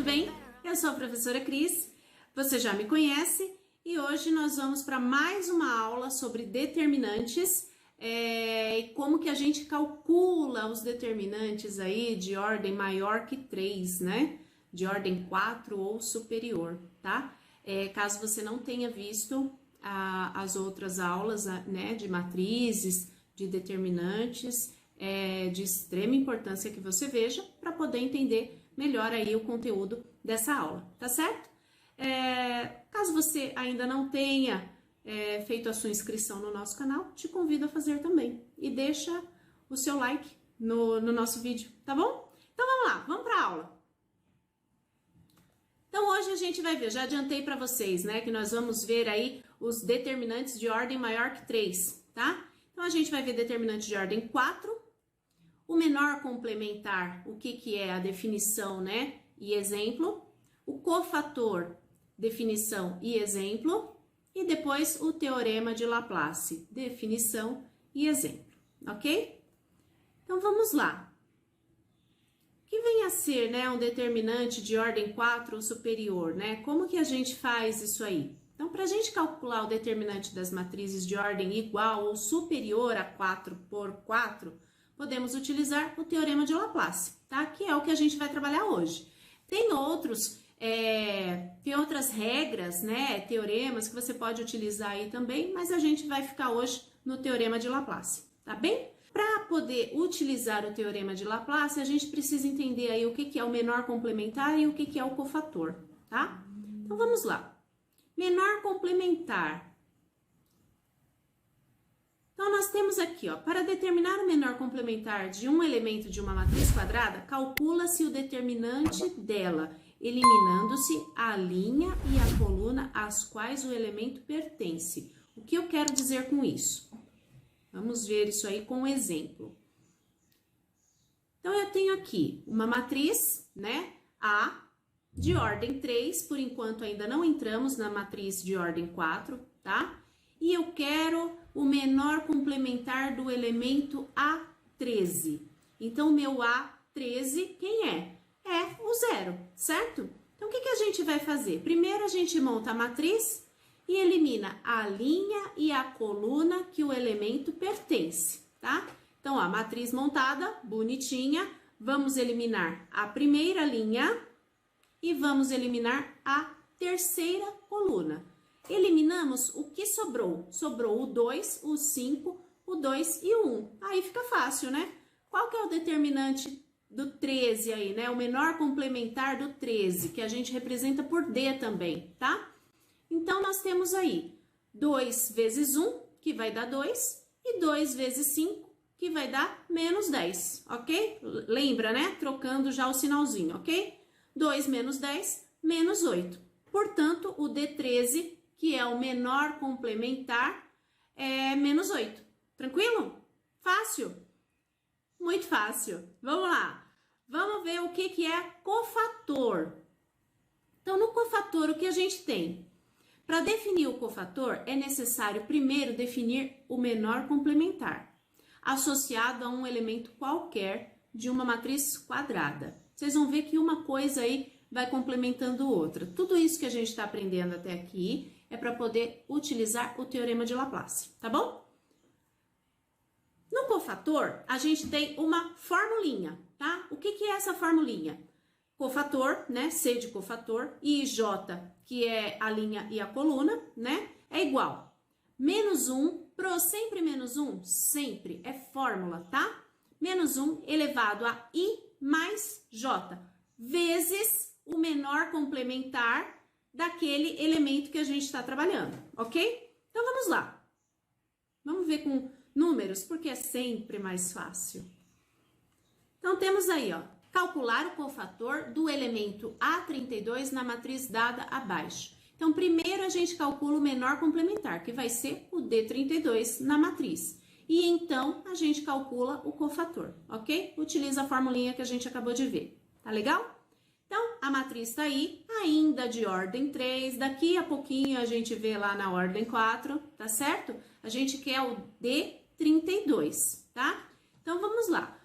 bem? Eu sou a professora Cris, você já me conhece e hoje nós vamos para mais uma aula sobre determinantes e como que a gente calcula os determinantes aí de ordem maior que 3, né? De ordem 4 ou superior, tá? Caso você não tenha visto as outras aulas, né, de matrizes, de determinantes, de extrema importância que você veja para poder entender melhor aí o conteúdo dessa aula, tá certo? Caso você ainda não tenha feito a sua inscrição no nosso canal, te convido a fazer também. E deixa o seu like no nosso vídeo, tá bom? Então vamos lá, vamos para a aula. Então hoje a gente vai ver, já adiantei para vocês, né, que nós vamos ver aí os determinantes de ordem maior que 3, tá? Então a gente vai ver determinante de ordem 4, o menor complementar, o que é a definição, né, e exemplo, o cofator, definição e exemplo, e depois o teorema de Laplace, definição e exemplo, ok? Então vamos lá. O que vem a ser, né, um determinante de ordem 4 ou superior, né? Como que a gente faz isso aí? Então, para a gente calcular o determinante das matrizes de ordem igual ou superior a 4 por 4, podemos utilizar o teorema de Laplace, tá? Que é o que a gente vai trabalhar hoje. Tem outras regras, né, teoremas que você pode utilizar aí também, mas a gente vai ficar hoje no teorema de Laplace, tá bem? Para poder utilizar o teorema de Laplace, a gente precisa entender aí o que é o menor complementar e o que é o cofator, tá? Então vamos lá. Menor complementar. Então, nós temos aqui, ó, para determinar o menor complementar de um elemento de uma matriz quadrada, calcula-se o determinante dela, eliminando-se a linha e a coluna às quais o elemento pertence. O que eu quero dizer com isso? Vamos ver isso aí com um exemplo. Então, eu tenho aqui uma matriz, né, A, de ordem 3, por enquanto ainda não entramos na matriz de ordem 4, tá? E eu quero o menor complementar do elemento A13. Então, o meu A13, quem é? É o 0, certo? Então, o que a gente vai fazer? Primeiro, a gente monta a matriz e elimina a linha e a coluna que o elemento pertence, tá? Então, ó, a matriz montada, bonitinha, vamos eliminar a primeira linha e vamos eliminar a terceira coluna. Eliminamos o que sobrou. Sobrou o 2, o 5, o 2 e o 1. Aí fica fácil, né? Qual que é o determinante do 13 aí, né? O menor complementar do 13, que a gente representa por D também, tá? Então, nós temos aí 2 vezes 1, que vai dar 2, e 2 vezes 5, que vai dar menos 10, ok? Lembra, né? Trocando já o sinalzinho, ok? 2 menos 10, menos 8. Portanto, o D13, que é o menor complementar, é menos 8. Tranquilo? Fácil? Muito fácil. Vamos lá. Vamos ver o que é cofator. Então, no cofator, o que a gente tem? Para definir o cofator, é necessário primeiro definir o menor complementar, associado a um elemento qualquer de uma matriz quadrada. Vocês vão ver que uma coisa aí vai complementando outra. Tudo isso que a gente está aprendendo até aqui é para poder utilizar o teorema de Laplace, tá bom? No cofator, a gente tem uma formulinha, tá? O que é essa formulinha? Cofator, né? C de cofator, e J, que é a linha e a coluna, né? É igual. Menos 1, sempre menos 1? Sempre, é fórmula, tá? Menos 1 elevado a I mais J, vezes o menor complementar daquele elemento que a gente está trabalhando, ok? Então, vamos lá. Vamos ver com números, porque é sempre mais fácil. Então, temos aí, ó, calcular o cofator do elemento A32 na matriz dada abaixo. Então, primeiro a gente calcula o menor complementar, que vai ser o D32 na matriz. E então, a gente calcula o cofator, ok? Utiliza a formulinha que a gente acabou de ver. Tá legal? Então, a matriz tá aí, ainda de ordem 3. Daqui a pouquinho a gente vê lá na ordem 4, tá certo? A gente quer o D32, tá? Então, vamos lá.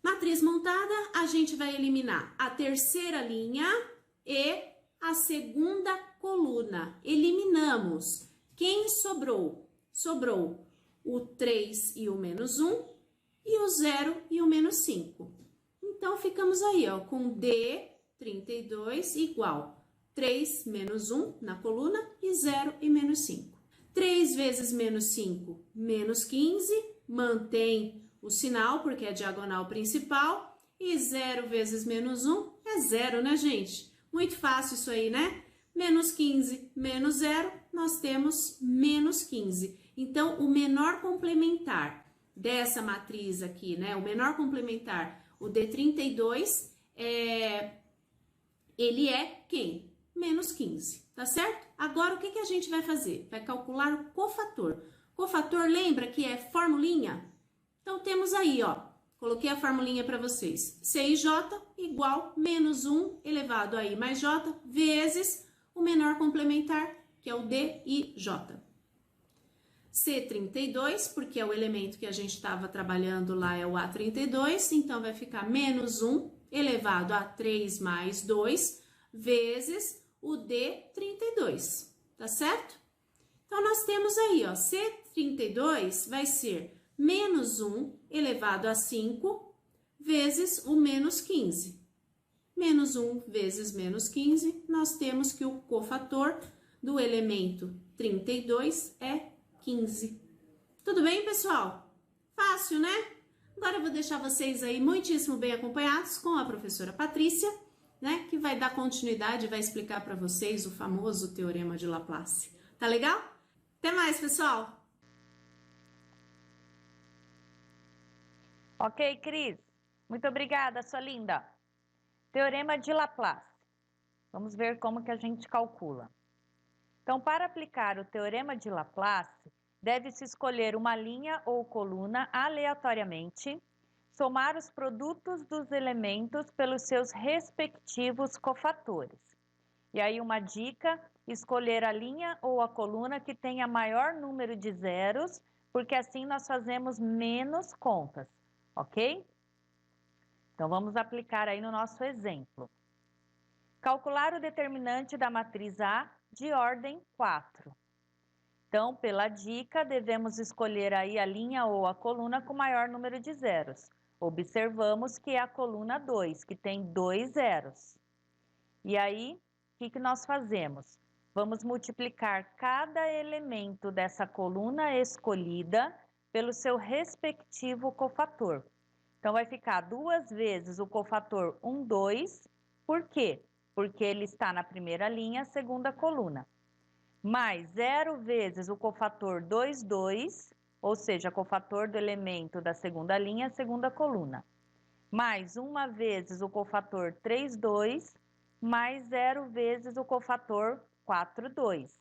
Matriz montada, a gente vai eliminar a terceira linha e a segunda coluna. Eliminamos. Quem sobrou? Sobrou o 3 e o menos 1 e o 0 e o menos 5. Então, ficamos aí, ó, com D32 igual 3 menos 1 na coluna e 0 e menos 5. 3 vezes menos 5, menos 15, mantém o sinal porque é diagonal principal. E 0 vezes menos 1 é 0, né, gente? Muito fácil isso aí, né? Menos 15 menos 0, nós temos menos 15. Então, o menor complementar dessa matriz aqui, né? O menor complementar, o D32, ele é quem? Menos 15, tá certo? Agora, o que a gente vai fazer? Vai calcular o cofator. Cofator, lembra que é formulinha? Então, temos aí, ó, coloquei a formulinha para vocês. CIJ igual menos 1 elevado a I mais J vezes o menor complementar, que é o DIJ. C32, porque é o elemento que a gente estava trabalhando lá, é o A32, então vai ficar menos 1 elevado a 3 mais 2 vezes o D32, tá certo? Então, nós temos aí, ó, C32 vai ser menos 1 elevado a 5 vezes o menos 15. Menos 1 vezes menos 15, nós temos que o cofator do elemento 32 é 15. Tudo bem, pessoal? Fácil, né? Agora eu vou deixar vocês aí muitíssimo bem acompanhados com a professora Patrícia, né? Que vai dar continuidade e vai explicar para vocês o famoso Teorema de Laplace. Tá legal? Até mais, pessoal! Ok, Cris. Muito obrigada, sua linda. Teorema de Laplace. Vamos ver como que a gente calcula. Então, para aplicar o Teorema de Laplace, deve-se escolher uma linha ou coluna aleatoriamente, somar os produtos dos elementos pelos seus respectivos cofatores. E aí, uma dica, escolher a linha ou a coluna que tenha maior número de zeros, porque assim nós fazemos menos contas, ok? Então, vamos aplicar aí no nosso exemplo. Calcular o determinante da matriz A de ordem 4. Então, pela dica, devemos escolher aí a linha ou a coluna com maior número de zeros. Observamos que é a coluna 2, que tem 2 zeros. E aí, o que nós fazemos? Vamos multiplicar cada elemento dessa coluna escolhida pelo seu respectivo cofator. Então, vai ficar 2 vezes o cofator 1, 2. Por quê? Porque ele está na primeira linha, segunda coluna. Mais 0 vezes o cofator 2, 2, ou seja, cofator do elemento da segunda linha, segunda coluna. Mais 1 vezes o cofator 3, 2, mais 0 vezes o cofator 4, 2.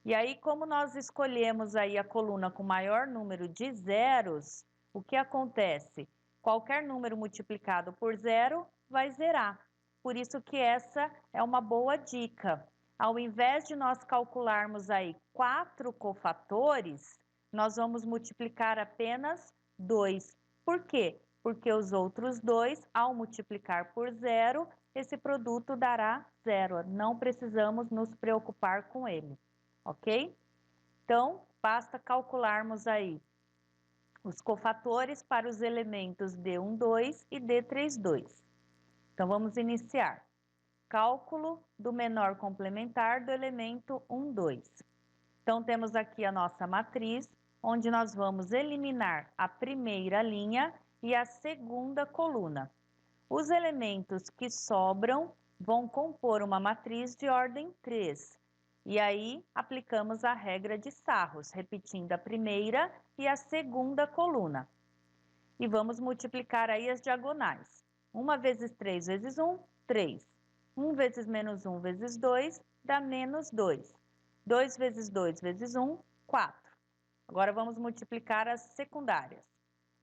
E aí, como nós escolhemos aí a coluna com maior número de zeros, o que acontece? Qualquer número multiplicado por zero vai zerar. Por isso que essa é uma boa dica. Ao invés de nós calcularmos aí 4 cofatores, nós vamos multiplicar apenas 2. Por quê? Porque os outros 2, ao multiplicar por zero, esse produto dará zero. Não precisamos nos preocupar com ele, ok? Então, basta calcularmos aí os cofatores para os elementos D12 e D32. Então, vamos iniciar. Cálculo do menor complementar do elemento 1, 2. Então, temos aqui a nossa matriz, onde nós vamos eliminar a primeira linha e a segunda coluna. Os elementos que sobram vão compor uma matriz de ordem 3. E aí, aplicamos a regra de Sarros, repetindo a primeira e a segunda coluna. E vamos multiplicar aí as diagonais. 1 vezes 3 vezes 1, 3. 1 vezes menos 1 vezes 2 dá menos 2. 2 vezes 2 vezes 1, 4. Agora, vamos multiplicar as secundárias.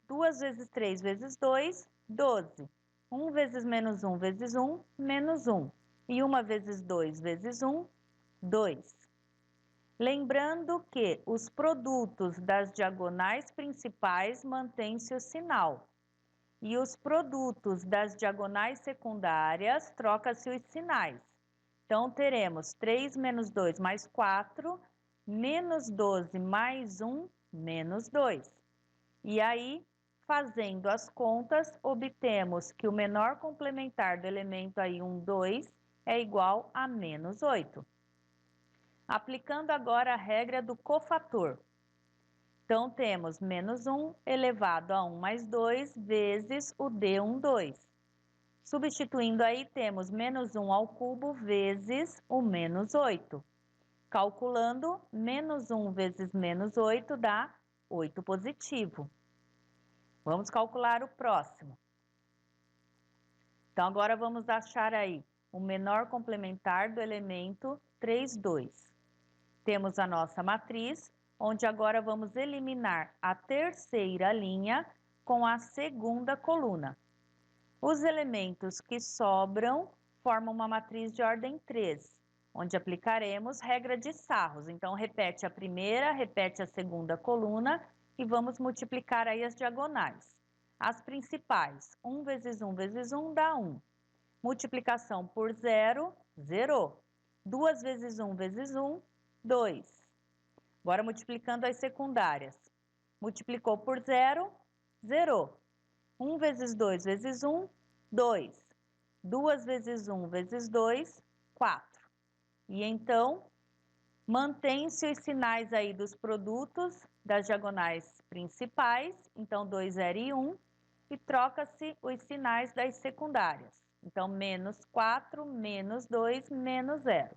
2 vezes 3 vezes 2, 12. 1 vezes menos 1 vezes 1, menos 1. E 1 vezes 2 vezes 1, 2. Lembrando que os produtos das diagonais principais mantêm-se o sinal. E os produtos das diagonais secundárias troca-se os sinais. Então, teremos 3 menos 2 mais 4, menos 12 mais 1, menos 2. E aí, fazendo as contas, obtemos que o menor complementar do elemento aí 1, 2 é igual a menos 8. Aplicando agora a regra do cofator. Então, temos menos 1 elevado a 1 mais 2 vezes o D1, 2. Substituindo aí, temos menos 1 ao cubo vezes o menos 8. Calculando, menos 1 vezes menos 8 dá 8 positivo. Vamos calcular o próximo. Então, agora vamos achar aí o menor complementar do elemento 3, 2. Temos a nossa matriz, onde agora vamos eliminar a terceira linha com a segunda coluna. Os elementos que sobram formam uma matriz de ordem 3, onde aplicaremos regra de Sarros. Então, repete a primeira, repete a segunda coluna e vamos multiplicar aí as diagonais. As principais, 1 vezes 1 vezes 1 dá 1. Multiplicação por 0, 0. 2 vezes 1 vezes 1, 2. Agora, multiplicando as secundárias. Multiplicou por 0, 0. 1 vezes 2 vezes 1, 2. 2 vezes 1 vezes 2, 4. E então, mantém-se os sinais aí dos produtos das diagonais principais. Então, 2, 0 e 1. E troca-se os sinais das secundárias. Então, menos 4, menos 2, menos 0.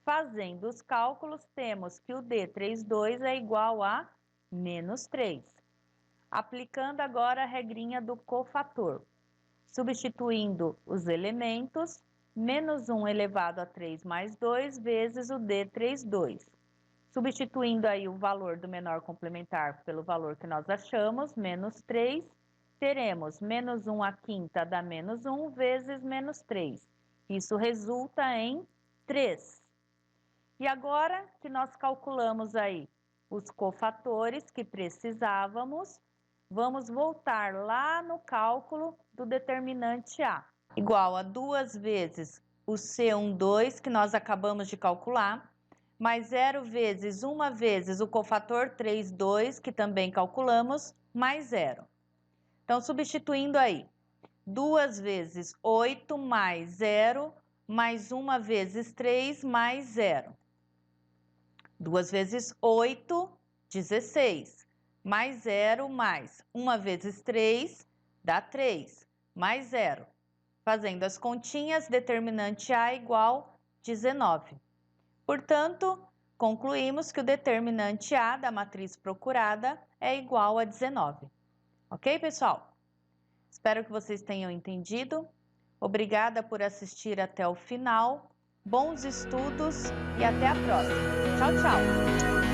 Fazendo os cálculos, temos que o D32 é igual a menos 3. Aplicando agora a regrinha do cofator. Substituindo os elementos, menos 1 elevado a 3 mais 2 vezes o D32. Substituindo aí o valor do menor complementar pelo valor que nós achamos, menos 3, teremos menos 1 à quinta dá menos 1 vezes menos 3. Isso resulta em 3. E agora que nós calculamos aí os cofatores que precisávamos, vamos voltar lá no cálculo do determinante A. Igual a 2 vezes o C12 que nós acabamos de calcular, mais 0 vezes 1 vezes o cofator 3, 2, que também calculamos, mais 0. Então, substituindo aí, 2 vezes 8 mais 0, mais 1 vezes 3 mais 0. 2 vezes 8, 16. Mais 0, mais 1 vezes 3, dá 3. Mais 0. Fazendo as continhas, determinante A igual 19. Portanto, concluímos que o determinante A da matriz procurada é igual a 19. Ok, pessoal? Espero que vocês tenham entendido. Obrigada por assistir até o final. Bons estudos e até a próxima. Tchau, tchau!